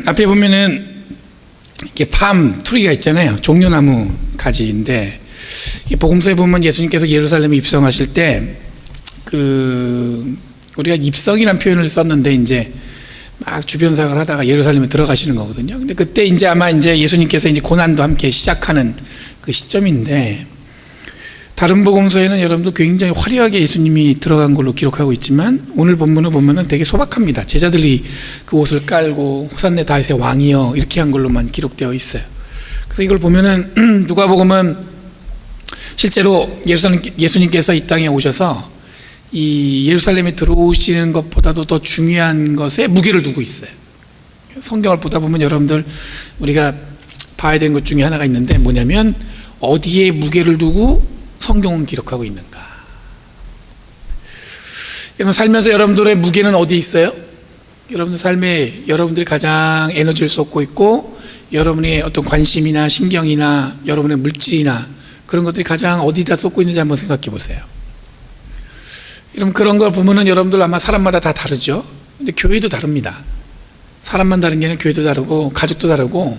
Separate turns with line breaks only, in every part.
앞에 보면은 이게 팜 트리가 있잖아요. 종려나무 가지인데, 이 복음서에 보면 예수님께서 예루살렘에 입성하실 때 우리가 입성이라는 표현을 썼는데 이제 막 주변 사역을 하다가 예루살렘에 들어가시는 거거든요. 근데 그때 이제 아마 이제 예수님께서 이제 고난도 함께 시작하는 그 시점인데, 다른 복음서에는 여러분들 굉장히 화려하게 예수님이 들어간 걸로 기록하고 있지만, 오늘 본문을 보면은 되게 소박합니다. 제자들이 그 옷을 깔고 호산네 다윗의 왕이여 이렇게 한 걸로만 기록되어 있어요. 그래서 이걸 보면은 누가복음은 실제로 예수님께서 이 땅에 오셔서 이 예루살렘에 들어오시는 것보다도 더 중요한 것에 무게를 두고 있어요. 성경을 보다 보면 여러분들 우리가 봐야 되는 것 중에 하나가 있는데, 뭐냐면 어디에 무게를 두고 성경은 기록하고 있는가. 여러분 살면서 여러분들의 무게는 어디에 있어요? 여러분들 삶에 여러분들이 가장 에너지를 쏟고 있고, 여러분의 어떤 관심이나 신경이나 여러분의 물질이나 그런 것들이 가장 어디다 쏟고 있는지 한번 생각해 보세요. 여러분 그런 걸 보면은 여러분들 아마 사람마다 다 다르죠. 근데 교회도 다릅니다. 사람만 다른 게 아니라 교회도 다르고 가족도 다르고,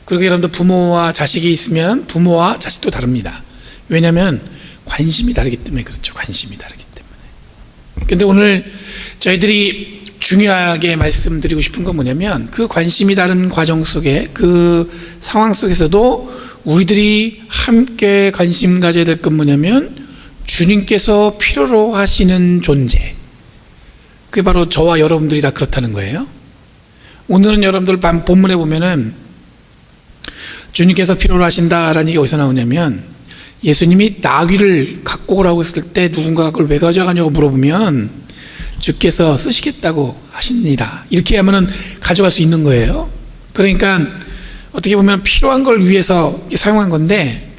그리고 여러분들 부모와 자식이 있으면 부모와 자식도 다릅니다. 왜냐하면 관심이 다르기 때문에 그렇죠. 관심이 다르기 때문에. 근데 오늘 저희들이 중요하게 말씀드리고 싶은 건 뭐냐면, 그 관심이 다른 과정 속에, 그 상황 속에서도 우리들이 함께 관심 가져야 될 건 뭐냐면, 주님께서 필요로 하시는 존재, 그게 바로 저와 여러분들이 다 그렇다는 거예요. 오늘은 여러분들 본문에 보면은 주님께서 필요로 하신다라는 얘기가 어디서 나오냐면, 예수님이 나귀를 갖고 오라고 했을 때 누군가가 그걸 왜 가져가냐고 물어보면 주께서 쓰시겠다고 하십니다, 이렇게 하면은 가져갈 수 있는 거예요. 그러니까 어떻게 보면 필요한 걸 위해서 사용한 건데,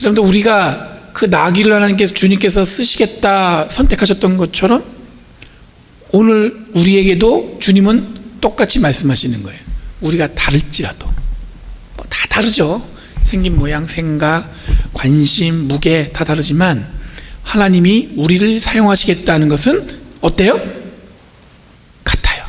여러분들 우리가 그 나귀를 하나님께서 주님께서 쓰시겠다 선택하셨던 것처럼 오늘 우리에게도 주님은 똑같이 말씀하시는 거예요. 우리가 다를지라도, 다 다르죠. 생긴 모양, 생각, 관심, 무게 다 다르지만 하나님이 우리를 사용하시겠다는 것은 어때요? 같아요.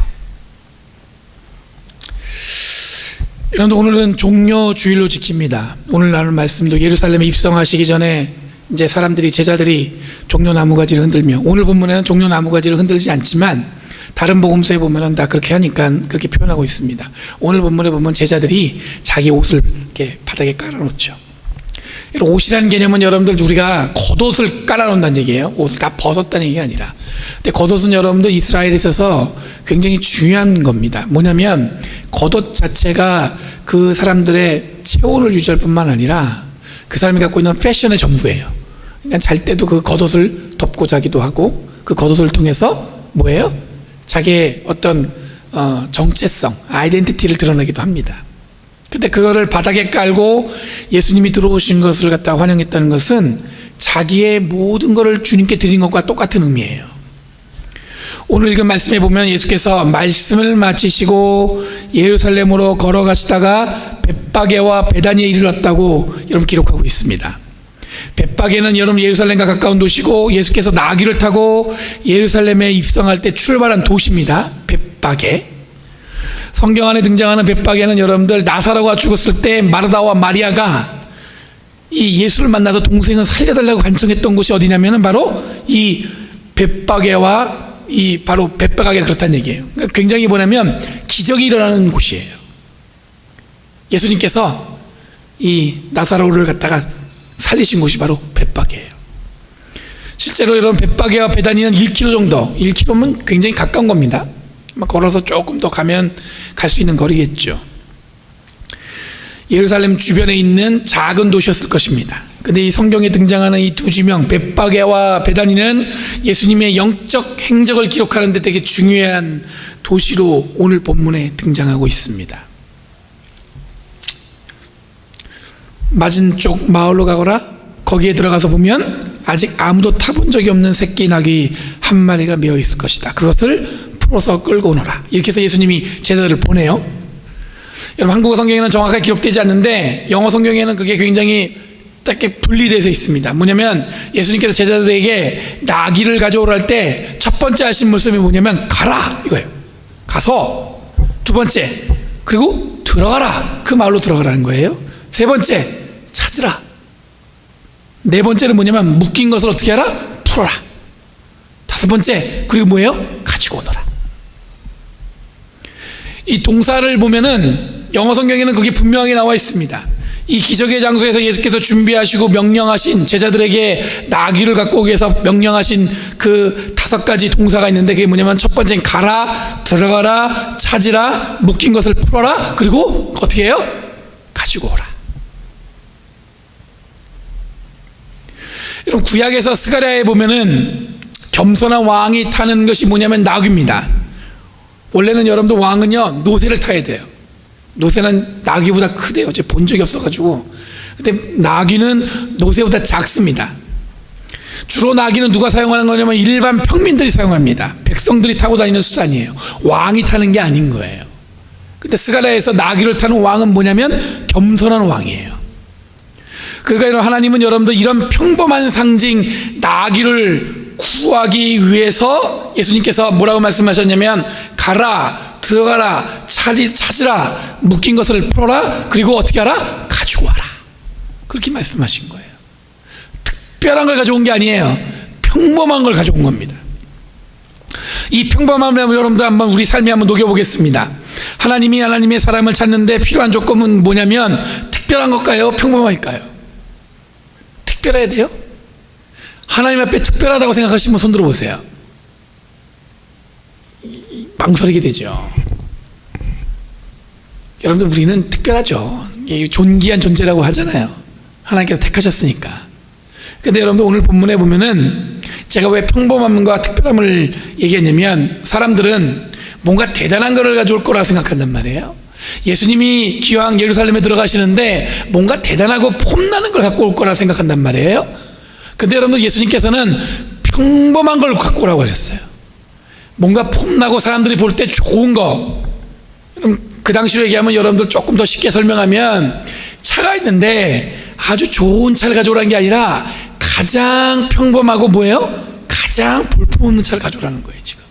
여러분 오늘은 종려주일로 지킵니다. 오늘 나눌 말씀도 예루살렘에 입성하시기 전에 이제 제자들이 종려나무 가지를 흔들며, 오늘 본문에는 종려나무 가지를 흔들지 않지만 다른 복음서에 보면은 다 그렇게 하니까 그렇게 표현하고 있습니다. 오늘 본문에 보면 제자들이 자기 옷을 이렇게 바닥에 깔아놓죠. 옷이라는 개념은 여러분들 우리가 겉옷을 깔아놓는다는 얘기예요. 옷을 다 벗었다는 얘기가 아니라. 근데 겉옷은 여러분들 이스라엘에 있어서 굉장히 중요한 겁니다. 뭐냐면 겉옷 자체가 그 사람들의 체온을 유지할 뿐만 아니라 그 사람이 갖고 있는 패션의 전부예요. 그러니까 잘 때도 그 겉옷을 덮고 자기도 하고, 그 겉옷을 통해서 뭐예요? 자기의 어떤 정체성, 아이덴티티를 드러내기도 합니다. 근데 그거를 바닥에 깔고 예수님이 들어오신 것을 갖다 환영했다는 것은 자기의 모든 것을 주님께 드린 것과 똑같은 의미예요. 오늘 읽은 말씀에 보면 예수께서 말씀을 마치시고 예루살렘으로 걸어가시다가 벳바게와 베다니에 이르렀다고 여러분 기록하고 있습니다. 벳바게는 여러분 예루살렘과 가까운 도시고, 예수께서 나귀를 타고 예루살렘에 입성할 때 출발한 도시입니다. 벳바게. 성경 안에 등장하는 벳바게는 여러분들 나사로가 죽었을 때 마르다와 마리아가 이 예수를 만나서 동생을 살려달라고 간청했던 곳이 어디냐면은 바로 이 벳바게와 바로 벳바게가 그렇다는 얘기예요. 그러니까 굉장히 뭐냐면 기적이 일어나는 곳이에요. 예수님께서 이 나사로를 갖다가 살리신 곳이 바로 벳바게예요. 실제로 여러분 벳바게와 베다니는 1km 정도, 1km면 굉장히 가까운 겁니다. 걸어서 조금 더 가면 갈 수 있는 거리겠죠. 예루살렘 주변에 있는 작은 도시였을 것입니다. 근데 이 성경에 등장하는 이 두 지명 벳바게와 베다니는 예수님의 영적 행적을 기록하는 데 되게 중요한 도시로 오늘 본문에 등장하고 있습니다. 맞은쪽 마을로 가거라. 거기에 들어가서 보면 아직 아무도 타본 적이 없는 새끼 나귀 한 마리가 메어 있을 것이다. 그것을 풀어서 끌고 오너라. 이렇게 해서 예수님이 제자들을 보내요. 여러분 한국어 성경에는 정확하게 기록되지 않는데 영어 성경에는 그게 굉장히 딱 분리돼서 있습니다. 뭐냐면 예수님께서 제자들에게 나귀를 가져오라 할 때 첫 번째 하신 말씀이 뭐냐면 가라 이거예요. 가서 두 번째 그리고 들어가라. 그 마을로 들어가라는 거예요. 세 번째, 찾으라. 네 번째는 뭐냐면 묶인 것을 어떻게 하라? 풀어라. 다섯 번째, 그리고 뭐예요? 가지고 오너라. 이 동사를 보면은 영어 성경에는 그게 분명하게 나와 있습니다. 이 기적의 장소에서 예수께서 준비하시고 명령하신, 제자들에게 나귀를 갖고 오기 위해서 명령하신 그 5가지 동사가 있는데, 그게 뭐냐면 첫 번째는 가라, 들어가라, 찾으라, 묶인 것을 풀어라, 그리고 어떻게 해요? 가지고 오라. 여러분, 구약에서 스가랴에 보면은 겸손한 왕이 타는 것이 뭐냐면 나귀입니다. 원래는 여러분들 왕은요, 노새를 타야 돼요. 노새는 나귀보다 크대요. 제가 본 적이 없어가지고. 근데 나귀는 노새보다 작습니다. 주로 나귀는 누가 사용하는 거냐면 일반 평민들이 사용합니다. 백성들이 타고 다니는 수단이에요. 왕이 타는 게 아닌 거예요. 근데 스가랴에서 나귀를 타는 왕은 뭐냐면 겸손한 왕이에요. 그러니까 하나님은 여러분들 이런 평범한 상징 나귀를 구하기 위해서 예수님께서 뭐라고 말씀하셨냐면 가라, 들어가라, 찾으라, 묶인 것을 풀어라, 그리고 어떻게 하라? 가지고 와라. 그렇게 말씀하신 거예요. 특별한 걸 가져온 게 아니에요. 평범한 걸 가져온 겁니다. 이 평범함을 여러분들 한번 우리 삶에 한번 녹여보겠습니다. 하나님이 하나님의 사람을 찾는데 필요한 조건은 뭐냐면 특별한 것일까요? 평범할까요? 특별해야 돼요? 하나님 앞에 특별하다고 생각하시면 손 들어보세요. 망설이게 되죠. 여러분들, 우리는 특별하죠. 존귀한 존재라고 하잖아요. 하나님께서 택하셨으니까. 근데 여러분들, 오늘 본문에 보면은 제가 왜 평범함과 특별함을 얘기했냐면, 사람들은 뭔가 대단한 것을 가져올 거라 생각한단 말이에요. 예수님이 기왕 예루살렘에 들어가시는데 뭔가 대단하고 폼나는 걸 갖고 올 거라 생각한단 말이에요. 근데 여러분들, 예수님께서는 평범한 걸 갖고 오라고 하셨어요. 뭔가 폼나고 사람들이 볼 때 좋은 거. 그 당시로 얘기하면 여러분들 조금 더 쉽게 설명하면, 차가 있는데 아주 좋은 차를 가져오라는 게 아니라 가장 평범하고 뭐예요? 가장 볼품없는 차를 가져오라는 거예요. 지금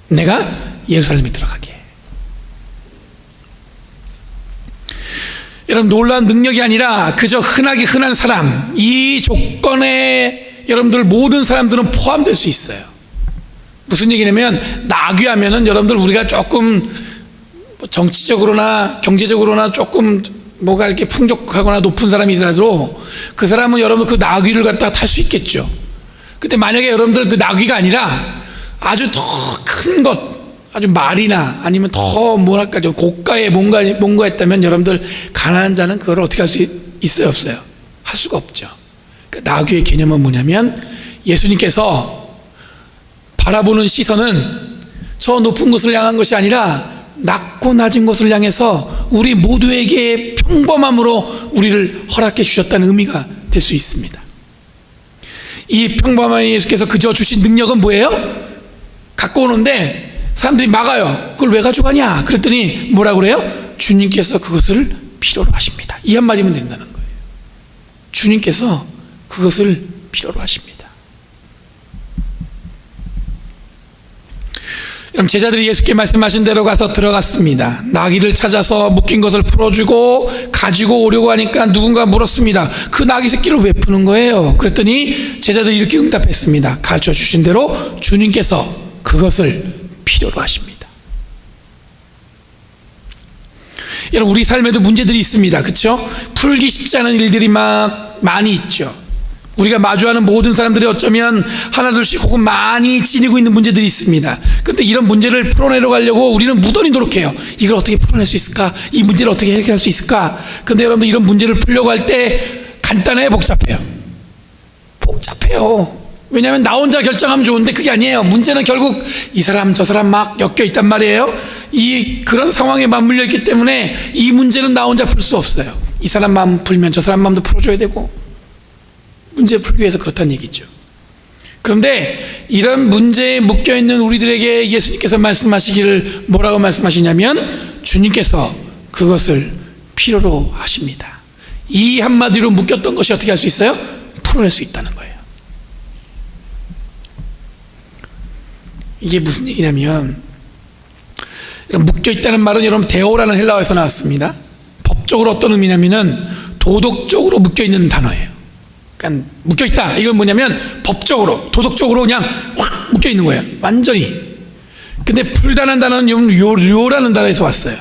내가 예루살렘에 들어가게. 여러분, 놀라운 능력이 아니라 그저 흔하게 흔한 사람, 이 조건에 여러분들 모든 사람들은 포함될 수 있어요. 무슨 얘기냐면, 나귀하면은 여러분들 우리가 조금 정치적으로나 경제적으로나 조금 뭐가 이렇게 풍족하거나 높은 사람이더라도 그 사람은 여러분 그 나귀를 갖다가 탈 수 있겠죠. 근데 만약에 여러분들 그 나귀가 아니라 아주 더 큰 것, 아주 말이나 아니면 더 뭐랄까 좀 고가의 뭔가 했다면 여러분들 가난한 자는 그걸 어떻게 할 수 있어요? 없어요? 할 수가 없죠. 그 나귀의 개념은 뭐냐면, 예수님께서 바라보는 시선은 저 높은 곳을 향한 것이 아니라 낮고 낮은 곳을 향해서 우리 모두에게 평범함으로 우리를 허락해 주셨다는 의미가 될 수 있습니다. 이 평범한 예수께서 그저 주신 능력은 뭐예요? 갖고 오는데 사람들이 막아요. 그걸 왜 가져가냐? 그랬더니 뭐라고 그래요? 주님께서 그것을 필요로 하십니다. 이 한마디면 된다는 거예요. 주님께서 그것을 필요로 하십니다. 그럼 제자들이 예수께 말씀하신 대로 가서 들어갔습니다. 나귀를 찾아서 묶인 것을 풀어주고 가지고 오려고 하니까 누군가 물었습니다. 그 나귀 새끼를 왜 푸는 거예요? 그랬더니 제자들이 이렇게 응답했습니다. 가르쳐 주신 대로 주님께서 그것을 필요로 하십니다. 여러분, 우리 삶에도 문제들이 있습니다. 그렇죠? 풀기 쉽지 않은 일들이 많이 있죠. 우리가 마주하는 모든 사람들이 어쩌면 하나둘씩 혹은 많이 지니고 있는 문제들이 있습니다. 그런데 이런 문제를 풀어내려 가려고 우리는 무던히 노력해요. 이걸 어떻게 풀어낼 수 있을까? 이 문제를 어떻게 해결할 수 있을까? 그런데 여러분들, 이런 문제를 풀려고 할 때 간단해요? 복잡해요? 복잡해요. 왜냐하면 나 혼자 결정하면 좋은데 그게 아니에요. 문제는 결국 이 사람 저 사람 막 엮여 있단 말이에요. 그런 상황에 맞물려 있기 때문에 이 문제는 나 혼자 풀 수 없어요. 이 사람 마음 풀면 저 사람 마음도 풀어줘야 되고, 문제 풀기 위해서 그렇다는 얘기죠. 그런데 이런 문제에 묶여있는 우리들에게 예수님께서 말씀하시기를 뭐라고 말씀하시냐면, 주님께서 그것을 필요로 하십니다. 이 한마디로 묶였던 것이 어떻게 할 수 있어요? 풀어낼 수 있다는 거예요. 이게 무슨 얘기냐면, 묶여있다는 말은 여러분 데오라는 헬라어에서 나왔습니다. 법적으로 어떤 의미냐면은 도덕적으로 묶여있는 단어예요. 그러니까 묶여있다, 이건 뭐냐면 법적으로 도덕적으로 그냥 확 묶여있는 거예요, 완전히. 근데 풀다는 단어는 료라는 단어에서 왔어요.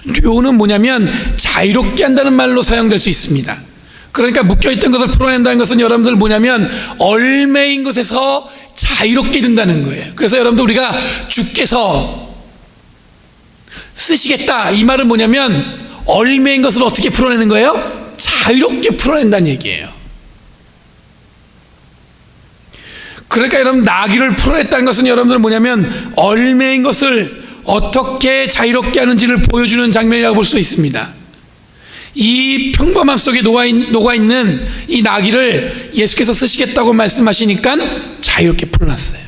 료는 뭐냐면 자유롭게 한다는 말로 사용될 수 있습니다. 그러니까 묶여있던 것을 풀어낸다는 것은 여러분들 뭐냐면 얼매인 것에서 자유롭게 된다는 거예요. 그래서 여러분들 우리가 주께서 쓰시겠다, 이 말은 뭐냐면 얼매인 것을 어떻게 풀어내는 거예요? 자유롭게 풀어낸다는 얘기예요. 그러니까 여러분 나귀를 풀어냈다는 것은 여러분들 뭐냐면 얼매인 것을 어떻게 자유롭게 하는지를 보여주는 장면이라고 볼 수 있습니다. 이 평범함 속에 녹아있는 이 나귀를 예수께서 쓰시겠다고 말씀하시니까 자유롭게 풀어놨어요.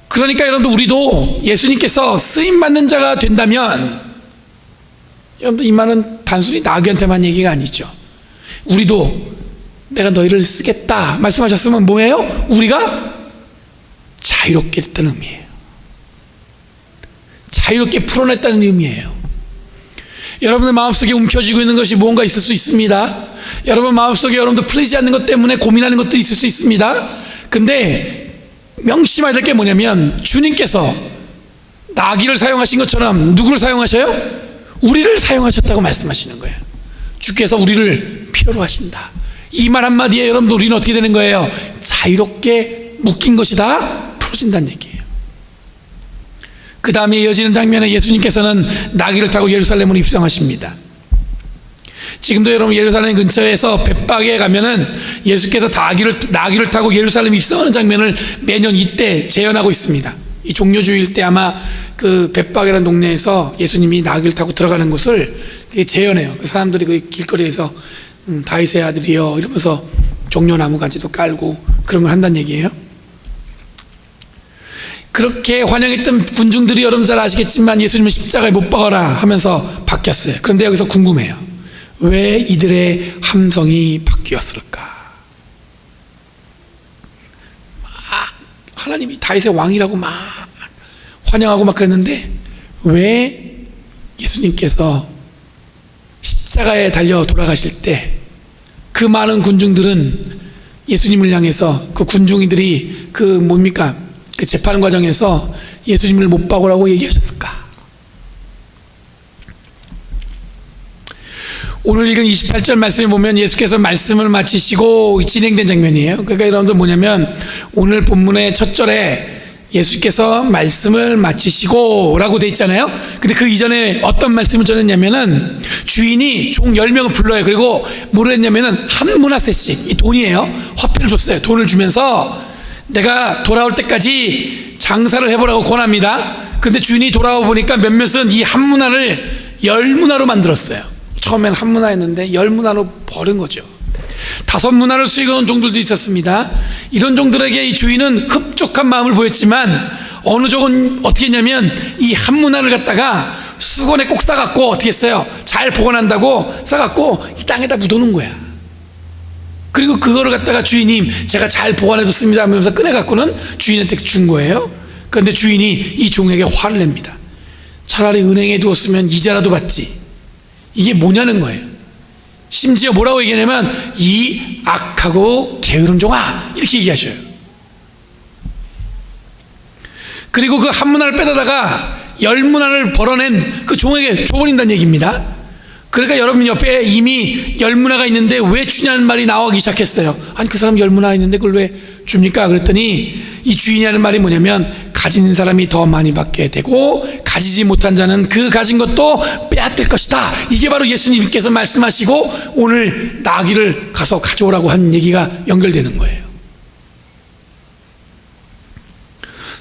그러니까 여러분들 우리도 예수님께서 쓰임받는 자가 된다면, 여러분들 이 말은 단순히 나귀한테만 얘기가 아니죠. 우리도 내가 너희를 쓰겠다 말씀하셨으면 뭐예요? 우리가 자유롭게 됐다는 의미예요. 자유롭게 풀어냈다는 의미예요. 여러분의 마음속에 움켜쥐고 있는 것이 무언가 있을 수 있습니다. 여러분 마음속에 여러분들 풀리지 않는 것 때문에 고민하는 것들이 있을 수 있습니다. 근데 명심해야 될 게 뭐냐면 주님께서 나귀를 사용하신 것처럼 누구를 사용하셔요? 우리를 사용하셨다고 말씀하시는 거예요. 주께서 우리를 필요로 하신다. 이 말 한마디에 여러분들 우리는 어떻게 되는 거예요? 자유롭게 묶인 것이 다 풀어진다는 얘기예요. 그 다음에 이어지는 장면에 예수님께서는 나귀를 타고 예루살렘으로 입성하십니다. 지금도 여러분 예루살렘 근처에서 벳박에 가면은 예수께서 나귀를 타고 예루살렘 입성하는 장면을 매년 이때 재현하고 있습니다. 이 종려주일 때 아마 그 벳박이라는 동네에서 예수님이 나귀를 타고 들어가는 곳을 재현해요. 그 사람들이 그 길거리에서 다윗의 아들이여 이러면서 종려나무 가지도 깔고 그런 걸 한다는 얘기예요. 그렇게 환영했던 군중들이 여러분 잘 아시겠지만 예수님을 십자가에 못 박아라 하면서 바뀌었어요. 그런데 여기서 궁금해요. 왜 이들의 함성이 바뀌었을까? 막 하나님이 다윗의 왕이라고 막 환영하고 막 그랬는데 왜 예수님께서 십자가에 달려 돌아가실 때 그 많은 군중들은 예수님을 향해서 그 군중이들이 그 재판 과정에서 예수님을 못 박으라고 얘기하셨을까? 오늘 읽은 28절 말씀에 보면 예수께서 말씀을 마치시고 진행된 장면이에요. 그러니까 여러분들 뭐냐면 오늘 본문의 첫 절에 예수께서 말씀을 마치시고 라고 돼 있잖아요. 근데 그 이전에 어떤 말씀을 전했냐면은 주인이 종 10명을 불러요. 그리고 뭐를 했냐면은 한 문화세씩, 이 돈이에요, 화폐를 줬어요. 돈을 주면서 내가 돌아올 때까지 장사를 해보라고 권합니다. 그런데 주인이 돌아와 보니까 몇몇은 이 한 문화를 10문화로 만들었어요. 처음엔 한 문화였는데 10문화로 버린 거죠. 5문화를 수익하는 종들도 있었습니다. 이런 종들에게 이 주인은 흡족한 마음을 보였지만 어느 종은 어떻게 했냐면 이 한 문화를 갖다가 수건에 꼭 싸갖고 어떻게 했어요? 잘 보관한다고 싸갖고 이 땅에다 묻어놓은 거야. 그리고 그거를 갖다가 주인님 제가 잘 보관해뒀습니다 하면서 꺼내갖고는 주인한테 준 거예요. 그런데 주인이 이 종에게 화를 냅니다. 차라리 은행에 두었으면 이자라도 받지. 이게 뭐냐는 거예요. 심지어 뭐라고 얘기하냐면 이 악하고 게으른 종아 이렇게 얘기하셔요. 그리고 그 한 문화를 빼다가 10문화를 벌어낸 그 종에게 줘버린다는 얘기입니다. 그러니까 여러분 옆에 이미 10문화가 있는데 왜 주냐는 말이 나오기 시작했어요. 아니 그 사람 10문화가 있는데 그걸 왜 줍니까? 그랬더니 이 주인이 하는 말이 뭐냐면 가진 사람이 더 많이 받게 되고 가지지 못한 자는 그 가진 것도 빼앗길 것이다. 이게 바로 예수님께서 말씀하시고 오늘 나귀를 가서 가져오라고 한 얘기가 연결되는 거예요.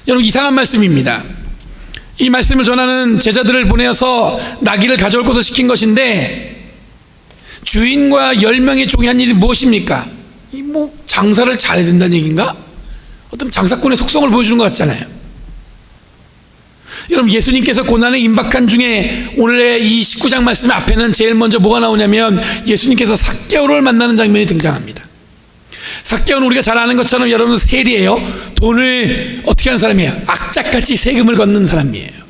여러분 이상한 말씀입니다. 이 말씀을 전하는 제자들을 보내어서 나귀를 가져올 것을 시킨 것인데 주인과 10명의 종이 한 일이 무엇입니까? 장사를 잘해야 된다는 얘기인가? 어떤 장사꾼의 속성을 보여주는 것 같잖아요. 여러분 예수님께서 고난에 임박한 중에 오늘의 이 19장 말씀 앞에는 제일 먼저 뭐가 나오냐면 예수님께서 삭개오를 만나는 장면이 등장합니다. 삭개오는 우리가 잘 아는 것처럼 여러분 세리예요. 돈을 어떻게 하는 사람이에요? 악착같이 세금을 걷는 사람이에요.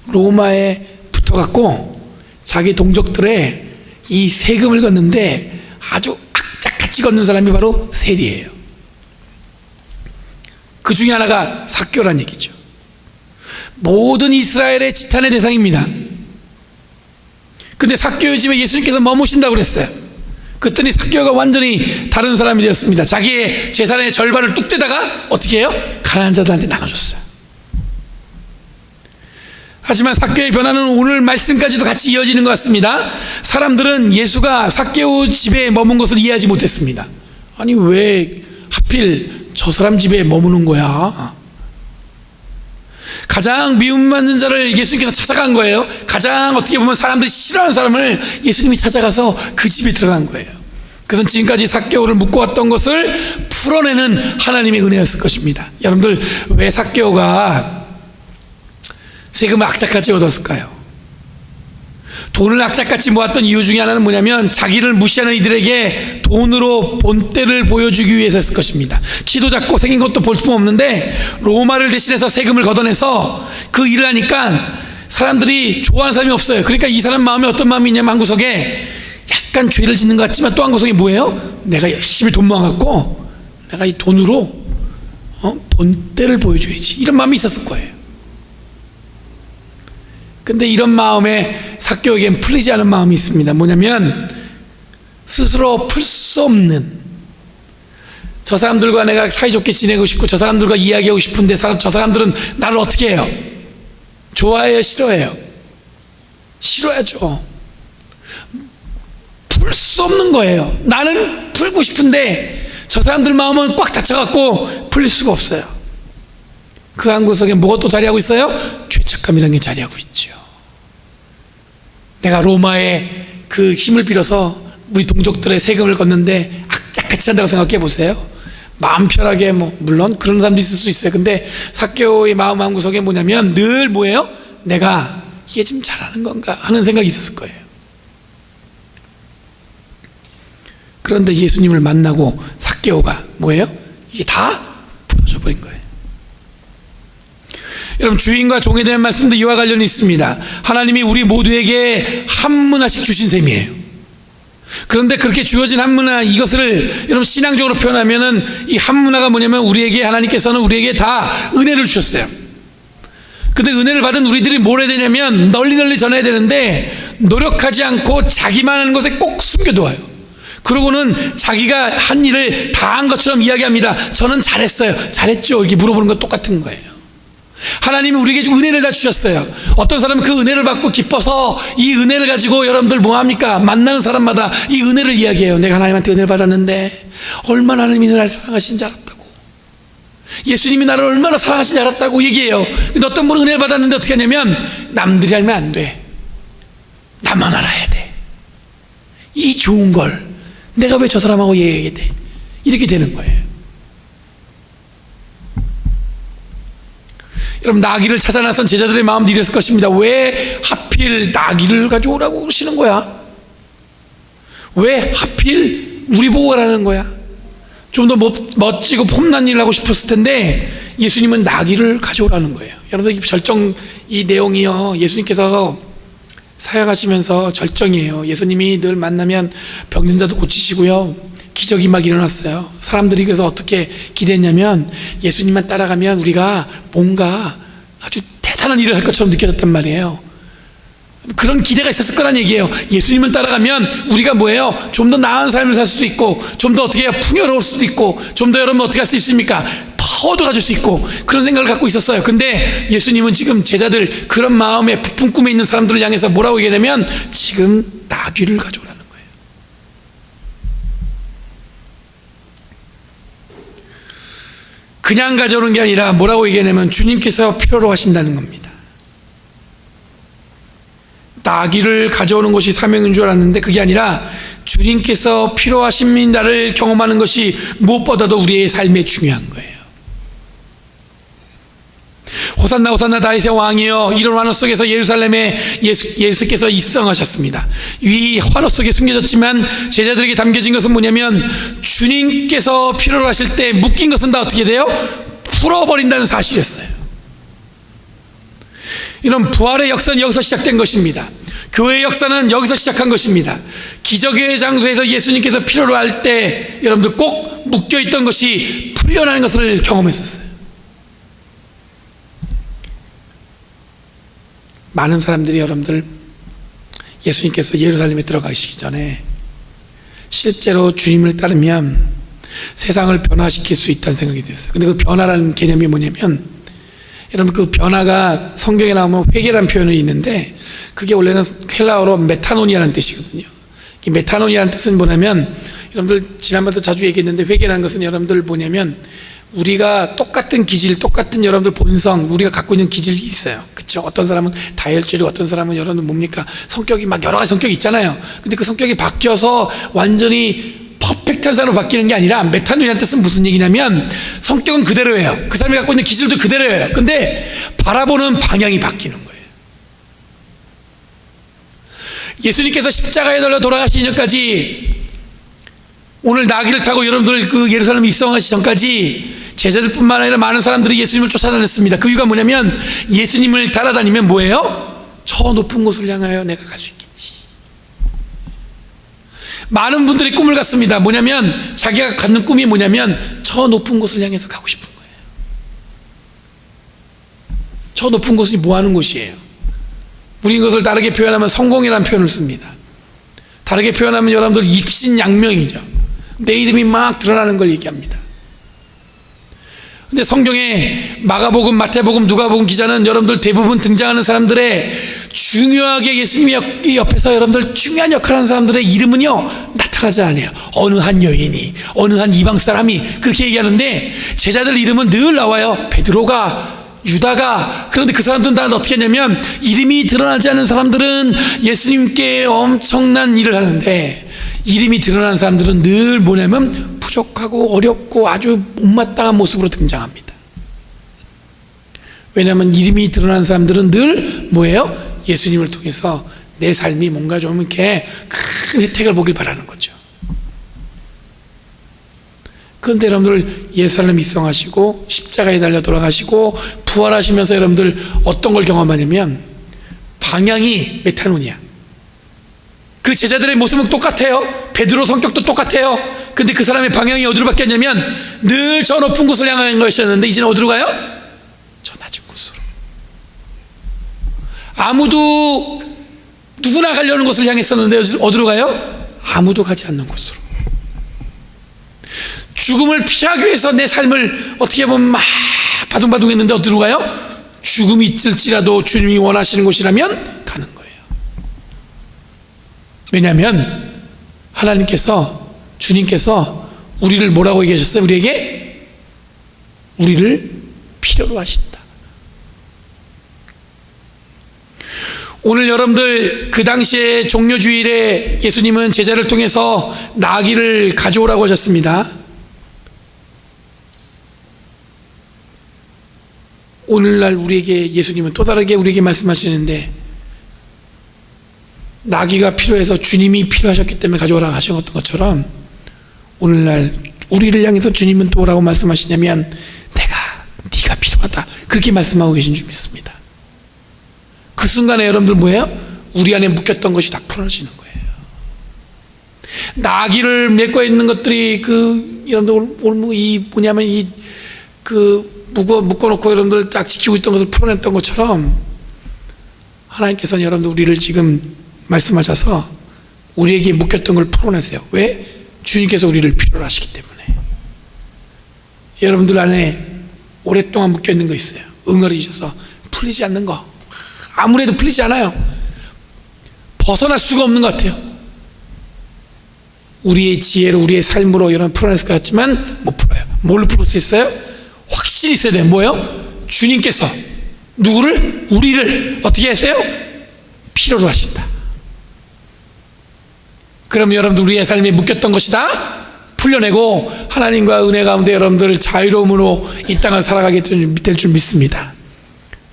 로마에 붙어갖고 자기 동족들의 이 세금을 걷는데 아주 악착같이 걷는 사람이 바로 세리예요. 그 중에 하나가 삭개오란 얘기죠. 모든 이스라엘의 지탄의 대상입니다. 근데 삭개오 집에 예수님께서 머무신다고 그랬어요. 그랬더니 삭개오가 완전히 다른 사람이 되었습니다. 자기의 재산의 절반을 뚝 떼다가 어떻게 해요? 가난한 자들한테 나눠줬어요. 하지만 삭개오의 변화는 오늘 말씀까지도 같이 이어지는 것 같습니다. 사람들은 예수가 삭개오 집에 머문 것을 이해하지 못했습니다. 아니 왜 하필 저 사람 집에 머무는 거야? 가장 미움받는 자를 예수님께서 찾아간 거예요. 가장 어떻게 보면 사람들이 싫어하는 사람을 예수님이 찾아가서 그 집에 들어간 거예요. 그것은 지금까지 삭개오를 묶어왔던 것을 풀어내는 하나님의 은혜였을 것입니다. 여러분들 왜 삭개오가 세금을 악착같이 얻었을까요? 돈을 악착같이 모았던 이유 중에 하나는 뭐냐면 자기를 무시하는 이들에게 돈으로 본때를 보여주기 위해서였을 것입니다. 키도 작고 생긴 것도 볼 수 없는데 로마를 대신해서 세금을 걷어내서 그 일을 하니까 사람들이 좋아하는 사람이 없어요. 그러니까 이 사람 마음에 어떤 마음이 있냐면 한 구석에 약간 죄를 짓는 것 같지만 또 한 구석에 뭐예요? 내가 열심히 돈 모아갖고 내가 이 돈으로 본때를 보여줘야지, 이런 마음이 있었을 거예요. 근데 이런 마음에 삭개오에겐 풀리지 않은 마음이 있습니다. 뭐냐면 스스로 풀 수 없는, 저 사람들과 내가 사이좋게 지내고 싶고 저 사람들과 이야기하고 싶은데 저 사람들은 나를 어떻게 해요? 좋아해요? 싫어해요? 싫어하죠. 풀 수 없는 거예요. 나는 풀고 싶은데 저 사람들 마음은 꽉 닫혀갖고 풀릴 수가 없어요. 그 한 구석에 뭐가 또 자리하고 있어요? 죄책감이라는 게 자리하고 있죠. 내가 로마의 그 힘을 빌어서 우리 동족들의 세금을 걷는데 악착같이 한다고 생각해 보세요. 마음 편하게 물론 그런 사람도 있을 수 있어요. 근데 삭개오의 마음 한구석에 뭐냐면 늘 뭐예요? 내가 이게 지금 잘하는 건가 하는 생각이 있었을 거예요. 그런데 예수님을 만나고 삭개오가 뭐예요? 이게 다 풀어져 버린 거예요. 여러분, 주인과 종에 대한 말씀도 이와 관련이 있습니다. 하나님이 우리 모두에게 한 문화씩 주신 셈이에요. 그런데 그렇게 주어진 한 문화, 이것을 여러분 신앙적으로 표현하면은 이 한 문화가 뭐냐면 우리에게, 하나님께서는 우리에게 다 은혜를 주셨어요. 근데 은혜를 받은 우리들이 뭘 해야 되냐면 널리 전해야 되는데 노력하지 않고 자기만 하는 것에 꼭 숨겨둬요. 그러고는 자기가 한 일을 다 한 것처럼 이야기합니다. 저는 잘했어요. 잘했죠? 이렇게 물어보는 건 똑같은 거예요. 하나님이 우리에게 은혜를 다 주셨어요. 어떤 사람은 그 은혜를 받고 기뻐서 이 은혜를 가지고 여러분들 뭐합니까? 만나는 사람마다 이 은혜를 이야기해요. 내가 하나님한테 은혜를 받았는데 얼마나 하나님이 나를 사랑하신지 알았다고, 예수님이 나를 얼마나 사랑하신지 알았다고 얘기해요. 근데 어떤 분은 은혜를 받았는데 어떻게 하냐면 남들이 알면 안 돼, 나만 알아야 돼, 이 좋은 걸 내가 왜 저 사람하고 얘기해야 돼, 이렇게 되는 거예요. 여러분, 나귀를 찾아 나선 제자들의 마음도 이랬을 것입니다. 왜 하필 나귀를 가져오라고 그러시는 거야? 왜 하필 우리 보고 가라는 거야? 좀 더 멋지고 폼난 일을 하고 싶었을 텐데 예수님은 나귀를 가져오라는 거예요. 여러분, 이 내용이요, 예수님께서 사역하시면서 절정이에요. 예수님이 늘 만나면 병든 자도 고치시고요, 기적이 막 일어났어요. 사람들이 그래서 어떻게 기대했냐면 예수님만 따라가면 우리가 뭔가 아주 대단한 일을 할 것처럼 느껴졌단 말이에요. 그런 기대가 있었을 거란 얘기예요. 예수님을 따라가면 우리가 뭐예요? 좀 더 나은 삶을 살 수도 있고, 좀 더 어떻게 풍요로울 수도 있고, 좀 더 여러분 어떻게 할 수 있습니까? 파워도 가질 수 있고, 그런 생각을 갖고 있었어요. 근데 예수님은 지금 제자들, 그런 마음에 부푼 꿈에 있는 사람들을 향해서 뭐라고 얘기하냐면 지금 나귀를 가져오라는 거예요. 그냥 가져오는 게 아니라 뭐라고 얘기하냐면 주님께서 필요로 하신다는 겁니다. 나귀를 가져오는 것이 사명인 줄 알았는데 그게 아니라 주님께서 필요하십니다를 경험하는 것이 무엇보다도 우리의 삶에 중요한 거예요. 호산나 호산나 다윗의 왕이여, 이런 환호 속에서 예루살렘에 예수께서 입성하셨습니다. 이 환호 속에 숨겨졌지만 제자들에게 담겨진 것은 뭐냐면 주님께서 필요로 하실 때 묶인 것은 다 어떻게 돼요? 풀어버린다는 사실이었어요. 이런 부활의 역사는 여기서 시작된 것입니다. 교회의 역사는 여기서 시작한 것입니다. 기적의 장소에서 예수님께서 필요로 할 때 여러분들 꼭 묶여있던 것이 풀려나는 것을 경험했었어요. 많은 사람들이 여러분들 예수님께서 예루살렘에 들어가시기 전에 실제로 주님을 따르면 세상을 변화시킬 수 있다는 생각이 들었어요. 근데 그 변화라는 개념이 뭐냐면, 여러분 그 변화가 성경에 나오면 회개라는 표현이 있는데 그게 원래는 헬라어로 메타노니아라는 뜻이거든요. 이 메타노니아라는 뜻은 뭐냐면, 여러분들 지난번에도 자주 얘기했는데 회개라는 것은 여러분들 뭐냐면 우리가 똑같은 기질, 똑같은 여러분들 본성, 우리가 갖고 있는 기질이 있어요. 그렇죠? 어떤 사람은 다혈질이고 어떤 사람은 여러분들 뭡니까? 성격이 막 여러 가지 성격이 있잖아요. 근데 그 성격이 바뀌어서 완전히 퍼펙트한 사람으로 바뀌는 게 아니라, 메타노이라는 뜻은 무슨 얘기냐면 성격은 그대로예요. 그 사람이 갖고 있는 기질도 그대로예요. 근데 바라보는 방향이 바뀌는 거예요. 예수님께서 십자가에 달려 돌아가시기 전까지, 오늘 나귀를 타고 여러분들 그 예루살렘 입성하시기 전까지 제자들뿐만 아니라 많은 사람들이 예수님을 쫓아다녔습니다. 그 이유가 뭐냐면, 예수님을 따라다니면 뭐예요? 저 높은 곳을 향하여 내가 갈 수 있겠지. 많은 분들이 꿈을 갖습니다. 뭐냐면 자기가 갖는 꿈이 뭐냐면 저 높은 곳을 향해서 가고 싶은 거예요. 저 높은 곳이 뭐 하는 곳이에요? 우리 이것을 다르게 표현하면 성공이라는 표현을 씁니다. 다르게 표현하면 여러분들 입신양명이죠. 내 이름이 막 드러나는 걸 얘기합니다. 근데 성경에 마가복음, 마태복음, 누가복음 기자는 여러분들 대부분 등장하는 사람들의 중요하게 예수님이 옆에서 여러분들 중요한 역할을 하는 사람들의 이름은요 나타나지 않아요. 어느 한 여인이, 어느 한 이방 사람이 그렇게 얘기하는데, 제자들 이름은 늘 나와요. 베드로가, 유다가. 그런데 그 사람들은 다 어떻게 하냐면, 이름이 드러나지 않은 사람들은 예수님께 엄청난 일을 하는데, 이름이 드러난 사람들은 늘 뭐냐면 부족하고 어렵고 아주 못마땅한 모습으로 등장합니다. 왜냐하면 이름이 드러난 사람들은 늘 뭐예요? 예수님을 통해서 내 삶이 뭔가 좀 이렇게 큰 혜택을 보길 바라는 거죠. 그런데 여러분들 예루살렘 입성하시고 십자가에 달려 돌아가시고 부활하시면서 여러분들 어떤 걸 경험하냐면, 방향이 메타노니아. 그 제자들의 모습은 똑같아요. 베드로 성격도 똑같아요. 근데 그 사람의 방향이 어디로 바뀌었냐면, 늘 저 높은 곳을 향하는 것이었는데 이제는 어디로 가요? 저 낮은 곳으로. 아무도, 누구나 가려는 곳을 향했었는데 어디로 가요? 아무도 가지 않는 곳으로. 죽음을 피하기 위해서 내 삶을 어떻게 보면 막 바둥바둥 했는데 어디로 가요? 죽음이 있을지라도 주님이 원하시는 곳이라면 가는 거예요. 왜냐하면 하나님께서, 주님께서 우리를 뭐라고 얘기하셨어요? 우리에게 우리를 필요로 하신다. 오늘 여러분들 그 당시에 종려주일에 예수님은 제자를 통해서 나귀를 가져오라고 하셨습니다. 오늘날 우리에게 예수님은 또 다르게 우리에게 말씀하시는데, 나귀가 필요해서 주님이 필요하셨기 때문에 가져오라고 하셨던 것처럼, 오늘날 우리를 향해서 주님은 또 뭐라고 말씀하시냐면, 네가 필요하다, 그렇게 말씀하고 계신 줄 믿습니다. 그 순간에 여러분들 뭐예요? 우리 안에 묶였던 것이 다 풀어지는 거예요. 나귀를 메고 있는 것들이 여러분들 오늘 뭐냐면 묶어놓고 여러분들 딱 지키고 있던 것을 풀어냈던 것처럼, 하나님께서는 여러분들 우리를 지금 말씀하셔서 우리에게 묶였던 걸 풀어내세요. 왜? 주님께서 우리를 필요로 하시기 때문에. 여러분들 안에 오랫동안 묶여있는 거 있어요. 응어리셔서 풀리지 않는 거, 아무래도 풀리지 않아요. 벗어날 수가 없는 것 같아요. 우리의 지혜로, 우리의 삶으로 여러분 풀어낼 것 같지만 못 풀어요. 뭘로 풀을 수 있어요? 확실히 있어야 돼요. 뭐예요? 주님께서 누구를? 우리를 어떻게 하세요? 필요로 하신다. 그럼 여러분들 우리의 삶에 묶였던 것이 다 풀려내고 하나님과 은혜 가운데 여러분들 자유로움으로 이 땅을 살아가게 될 줄 믿습니다.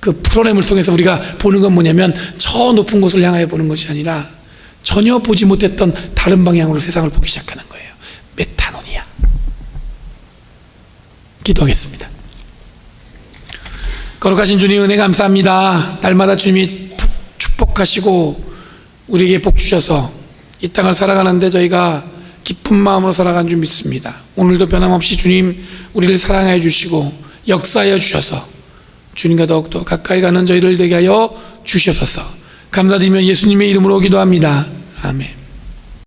그 풀어냄을 통해서 우리가 보는 건 뭐냐면, 저 높은 곳을 향하여 보는 것이 아니라 전혀 보지 못했던 다른 방향으로 세상을 보기 시작하는 거예요. 메타노니아. 기도하겠습니다. 거룩하신 주님 은혜 감사합니다. 날마다 주님이 축복하시고 우리에게 복 주셔서 이 땅을 살아가는데 저희가 기쁜 마음으로 살아간 줄 믿습니다. 오늘도 변함없이 주님 우리를 사랑하여 주시고 역사하여 주셔서 주님과 더욱더 가까이 가는 저희를 되게 하여 주시옵소서. 감사드리며 예수님의 이름으로 기도합니다. 아멘.